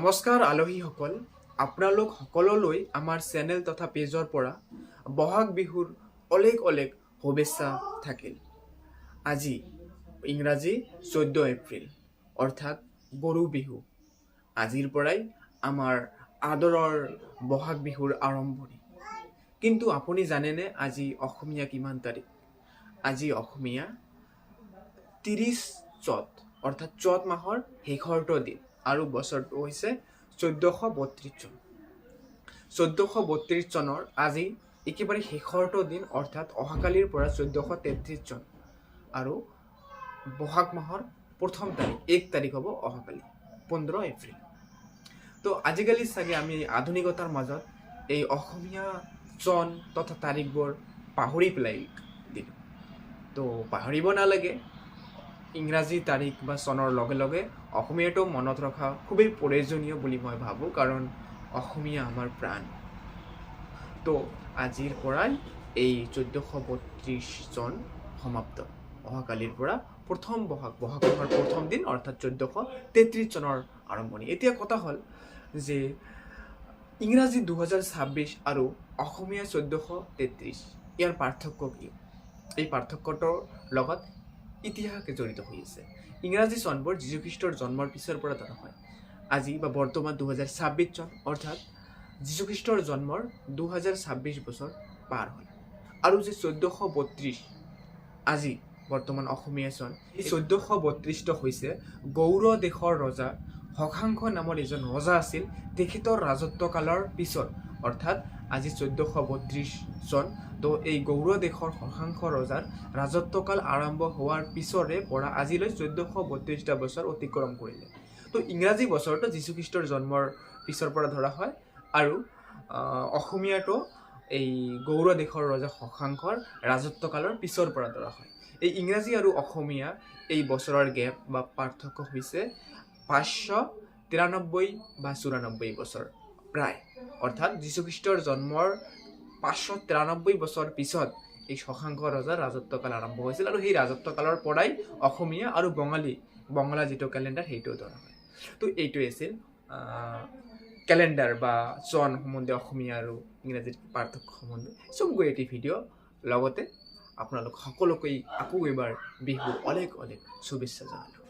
নমস্কাৰ আলহীসকল, আপোনালোক সকললৈ আমাৰ চেনেল তথা পেজৰ পৰা বহাগ বিহুৰ অলেখ শুভেচ্ছা থাকিল। আজি ইংৰাজী 14 এপ্ৰিল অৰ্থাৎ গৰু বিহু। আজিৰ পৰাই আমাৰ আদৰৰ বহাগ বিহুৰ আৰম্ভণি। কিন্তু আপুনি জানেনে আজি অসমীয়া কিমান তাৰিখ? আজি অসমীয়া 30 চ'ত অৰ্থাৎ চ'ত মাহৰ শেষৰটো দিন আৰু বছৰটো হৈছে 1432 চন। 1432 চনৰ আজি একেবাৰে শেষৰটো দিন অৰ্থাৎ অহাকালিৰ পৰা 1433 চন আৰু বহাগ মাহৰ প্ৰথম তাৰিখ 1 তাৰিখ হ'ব অহাকালি 15 এপ্ৰিল। তো আজিকালি চাগে আমি আধুনিকতাৰ মাজত এই অসমীয়া চন তথা তাৰিখবোৰ পাহৰি পেলাই দিলোঁ। তো পাহৰিব নালাগে। ইংৰাজী তাৰিখ বা চনৰ লগে লগে অসমীয়াটো মনত ৰখা খুবেই প্ৰয়োজনীয় বুলি মই ভাবোঁ, কাৰণ অসমীয়া আমাৰ প্ৰাণ। তো আজিৰ পৰাই এই 1432 চন সমাপ্ত। অহাকালিৰ পৰা প্ৰথম বহাগ মাহৰ প্ৰথম দিন অৰ্থাৎ 1433 চনৰ আৰম্ভণি। এতিয়া কথা হ'ল যে ইংৰাজী 2026 আৰু অসমীয়া 1433 ইয়াৰ পাৰ্থক্য কি? এই পাৰ্থক্যটোৰ লগত ইতিহাস জড়িত হৈ আছে। ইংৰাজী চনবোৰ যীশুখ্ৰীষ্টৰ জন্মৰ পিছৰ পৰা ধৰা হয়। আজি বা বৰ্তমান 2026 চন অৰ্থাৎ যীশুখ্ৰীষ্টৰ জন্মৰ 2026 বছৰ পাৰ হ'ল। আৰু যে 1432 আজি বৰ্তমান অসমীয়া চন, এই 1432টো হৈছে গৌড় দেশৰ ৰজা শশাংক নামৰ এজন ৰজা আছিল। তেখেতৰ ৰাজত্বকালৰ পিছত অৰ্থাৎ আজি 1432 চন। তো এই গৌড় দেশৰ শশাংক ৰজাৰ ৰাজত্বকাল আৰম্ভ হোৱাৰ পিছৰে পৰা আজিলৈ 1432টা বছৰ অতিক্ৰম কৰিলে। তো ইংৰাজী বছৰটো যীশুখ্ৰীষ্টৰ জন্মৰ পিছৰ পৰা ধৰা হয় আৰু অসমীয়াটো এই গৌড় দেশৰ ৰজা শশাংকৰ ৰাজত্বকালৰ পিছৰ পৰা ধৰা হয়। এই ইংৰাজী আৰু অসমীয়া এই বছৰৰ গেপ বা পাৰ্থক্য হৈছে 593 বা 94 বছৰ প্ৰায়। অৰ্থাৎ যীশুখ্ৰীষ্টৰ জন্মৰ 593 বছৰ পিছত এই শশাংক ৰজাৰ ৰাজত্বকাল আৰম্ভ হৈছিল আৰু সেই ৰাজত্বকালৰ পৰাই অসমীয়া আৰু বঙলা যিটো কেলেণ্ডাৰ সেইটো ধৰা হয়। তো এইটোৱে আছিল কেলেণ্ডাৰ বা চন সম্বন্ধে অসমীয়া আৰু ইংৰাজীৰ পাৰ্থক্য সম্বন্ধে চমুকৈ এটি ভিডিঅ'। লগতে আপোনালোক সকলোকে আকৌ এবাৰ বিহুৰ অলেখ শুভেচ্ছা জনালোঁ।